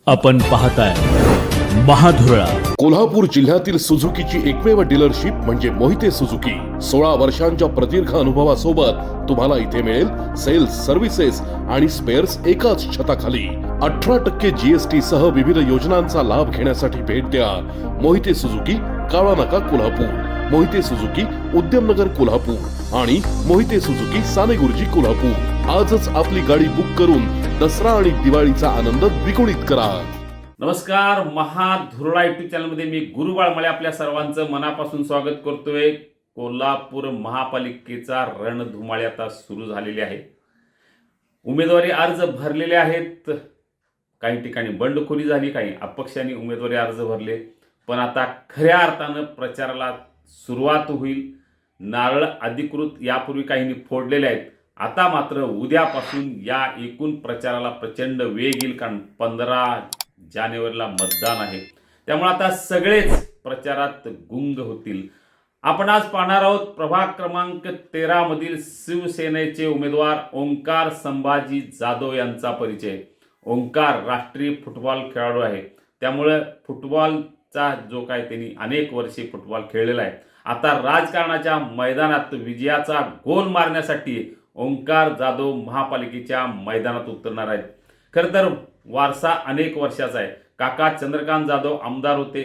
आपण पाहताय महाधुरळा. कोल्हापूर जिल्ह्यातील सुझुकीची एकमेव डीलरशिप म्हणजे मोहिते सुझुकी. 16 वर्षांच्या प्रदीर्घ अनुभवासोबत तुम्हाला इथे मिळेल सेल्स, सर्व्हिसेस आणि स्पेअर्स एकाच छताखाली. 18% GST सह विविध योजनांचा लाभ घेण्यासाठी भेट द्या मोहिते सुझुकी, काळा नाका, कोल्हापूर. मोहिते सुझुकी, उद्यमनगर, कोल्हापूर आणि मोहिते सुझुकी, सानेगुरुजी, कोल्हापूर. आजच आपली गाडी बुक करून दसरा आणि दिवाळीचा आनंद द्विगुणित करा. नमस्कार. महाधुरळा युट्यूब चॅनलमध्ये मी गुरु बाळमळे आपल्या सर्वांचं मनापासून स्वागत करतोय. कोल्हापूर महापालिकेचा रणधुमाळी आता सुरू झालेली आहे. उमेदवारी अर्ज भरलेले आहेत. काही ठिकाणी बंडखोरी झाली, काही अपक्षांनी उमेदवारी अर्ज भरले. पण आता खऱ्या अर्थानं प्रचाराला सुरुवात होईल. नारळ अधिकृत यापूर्वी काहींनी फोडलेले आहेत. आता मात्र उद्यापासून या एकूण प्रचाराला प्रचंड वेग येईल, कारण 15 जानेवारीला मतदान आहे. त्यामुळे आता सगळेच प्रचारात गुंग होतील. आपण आज पाहणार आहोत प्रभाग क्रमांक 13 मधील शिवसेनेचे उमेदवार ओंकार संभाजी जाधव यांचा परिचय. ओंकार राष्ट्रीय फुटबॉल खेळाडू आहे. त्यामुळे फुटबॉलचा जो काय त्यांनी अनेक वर्षे फुटबॉल खेळलेला आहे. आता राजकारणाच्या मैदानात विजयाचा गोल मारण्यासाठी ओंकार जाधव महापालिकेच्या मैदानात उतरणार आहेत. खरं तर वारसा अनेक वर्षाचा आहे. काका चंद्रकांत जाधव आमदार होते.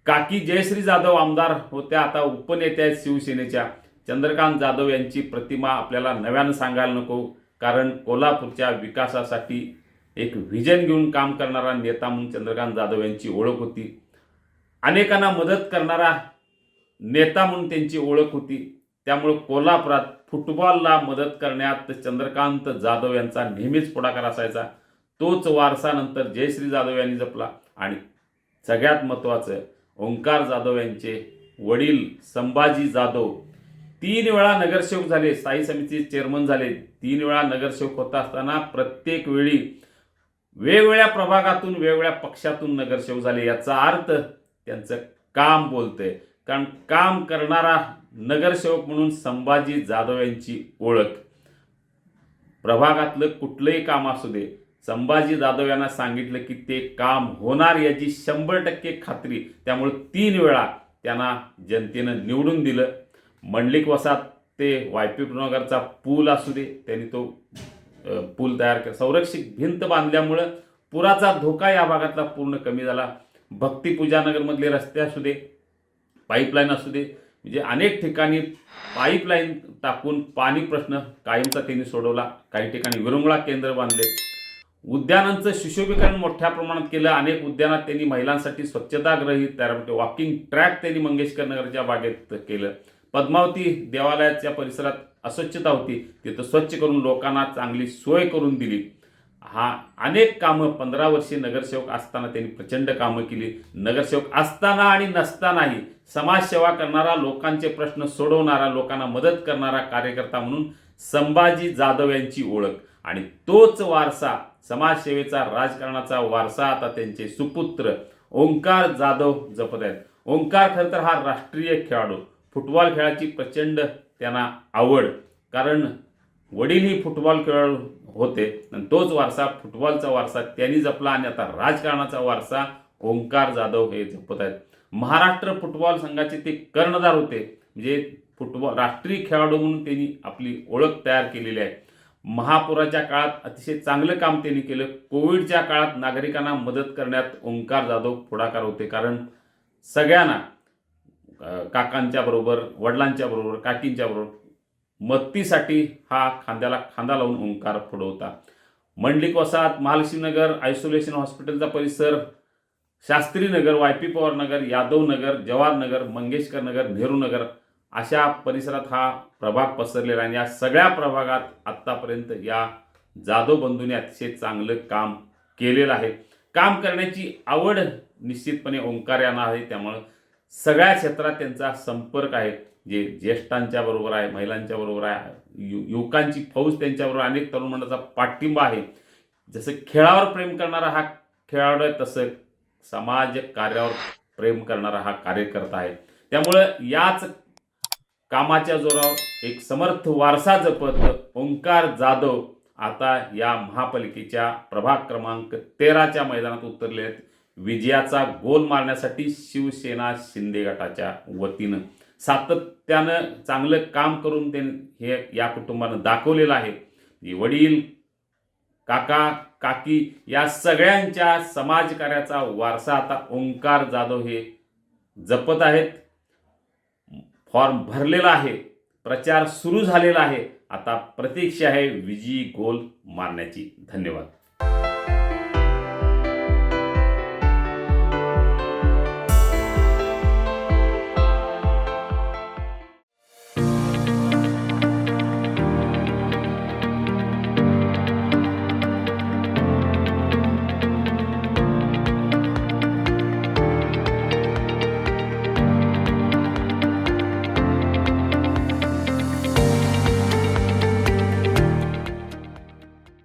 काकी जयश्री जाधव आमदार होत्या. आता उपनेत्या आहेत शिवसेनेच्या. चंद्रकांत जाधव यांची प्रतिमा आपल्याला नव्यानं सांगायला नको, कारण कोल्हापूरच्या विकासासाठी एक व्हिजन घेऊन काम करणारा नेता म्हणून चंद्रकांत जाधव यांची ओळख होती. अनेकांना मदत करणारा नेता म्हणून त्यांची ओळख होती. त्यामुळे कोल्हापुरात फुटबॉलला मदत करण्यात चंद्रकांत जाधव यांचा नेहमीच पुढाकार असायचा. तोच वारसा नंतर जयश्री जाधव यांनी जपला. आणि सगळ्यात महत्त्वाचं, ओंकार जाधव यांचे वडील संभाजी जाधव 3 वेळा नगरसेवक झाले, स्थायी समितीचे चेअरमन झाले. 3 वेळा नगरसेवक होत असताना प्रत्येक वेळी वेगवेगळ्या प्रभागातून, वेगवेगळ्या पक्षातून नगरसेवक झाले. याचा अर्थ त्यांचं काम बोलतंय, कारण काम करणारा नगरसेवक म्हणून संभाजी जाधव यांची ओळख. प्रभागातलं कुठलंही काम असू दे, संभाजी जाधव यांना सांगितलं की ते काम होणार याची 100% खात्री. त्यामुळे 3 वेळा त्यांना जनतेनं निवडून दिलं. मंडलिक वसाहत ते YP नगरचा पूल असू दे, त्यांनी तो पूल तयार केला. संरक्षित भिंत बांधल्यामुळं पुराचा धोका या भागातला पूर्ण कमी झाला. भक्तीपूजा नगरमधले रस्ते असू दे, पाईपलाईन असू दे, म्हणजे अनेक ठिकाणी पाईपलाईन टाकून पाणी प्रश्न कायमचा त्यांनी सोडवला. काही ठिकाणी विरंगुळा केंद्र बांधले. उद्यानांचं सुशोभीकरण मोठ्या प्रमाणात केलं. अनेक उद्यानात त्यांनी महिलांसाठी स्वच्छतागृही तयार केले. वॉकिंग ट्रॅक त्यांनी मंगेशकर नगरच्या बागेत केलं. पद्मावती देवालयाच्या परिसरात अस्वच्छता होती, तिथं स्वच्छ करून लोकांना चांगली सोय करून दिली. अनेक कामं 15 वर्षे नगरसेवक असताना त्यांनी प्रचंड कामं केली. नगरसेवक असताना आणि नसतानाही समाजसेवा करणारा, लोकांचे प्रश्न सोडवणारा, लोकांना मदत करणारा कार्यकर्ता म्हणून संभाजी जाधव यांची ओळख. आणि तोच वारसा, समाजसेवेचा, राजकारणाचा वारसा आता त्यांचे सुपुत्र ओंकार जाधव जपत आहेत. ओंकार खरं तर हा राष्ट्रीय खेळाडू. फुटबॉल खेळाची प्रचंड त्यांना आवड, कारण वडीलही फुटबॉल खेळाडू होते. आणि तोच वारसा, फुटबॉलचा वारसा त्यांनी जपला. आणि आता राजकारणाचा वारसा ओंकार जाधव हे जपत आहेत. महाराष्ट्र फुटबॉल संघाचे ते कर्णधार होते. म्हणजे फुटबॉल राष्ट्रीय खेळाडू म्हणून त्यांनी आपली ओळख तयार केलेली आहे. महापुराच्या काळात अतिशय चांगलं काम त्यांनी केलं. कोविडच्या काळात नागरिकांना मदत करण्यात ओंकार जाधव पुढाकार होते, कारण सगळ्यांना काकांच्या बरोबर, वडिलांच्या बरोबर, काकींच्या बरोबर मदतीसाठी हा खांद्याला खांदा लावून ओंकार पुढे होता. मंडलिक वसाहत, महालक्ष्मी नगर, आयसोलेशन हॉस्पिटलचा परिसर, शास्त्री नगर, YP पवार नगर, यादव नगर, जवाहर नगर, मंगेशकर नगर, नेहरू नगर, अशा परिसरात हा प्रभाग पसरलेला आहे. या सगळ्या प्रभागात आत्तापर्यंत या जाधव बंधूंनी अतिशय चांगलं काम केलेलं आहे. काम करण्याची आवड निश्चितपणे ओंकार यांना आहे. त्यामुळं सगळ्या क्षेत्रात त्यांचा संपर्क आहे. जे ज्येष्ठांच्या बरोबर आहे, महिलांच्या बरोबर आहे, युवकांची फौज त्यांच्याबरोबर, अनेक तरुण मंडळाचा पाठिंबा आहे. जसं खेळावर प्रेम करणारा हा खेळाडू आहे, तसं समाज कार्यावर प्रेम करणारा हा कार्यकर्ता आहे. त्यामुळं याच कामाच्या जोरावर एक समर्थ वारसा जपत ओंकार जाधव आता या महापालिकेच्या प्रभाग क्रमांक 13च्या मैदानात उतरले आहेत विजयाचा गोल मारण्यासाठी शिवसेना शिंदे गटाच्या वतीनं सातत्यानं चांगलं काम करून हे या कुटुंबानं दाखवलेलं आहे। वडील काका काकी या सगळ्यांच्या समाजकार्याचा वारसा आता ओंकार जाधव हे जपत आहेत। फॉर्म भरलेला आहे, प्रचार सुरू झालेला आहे, आता प्रतीक्षा आहे विजयी गोल मारण्याची। धन्यवाद।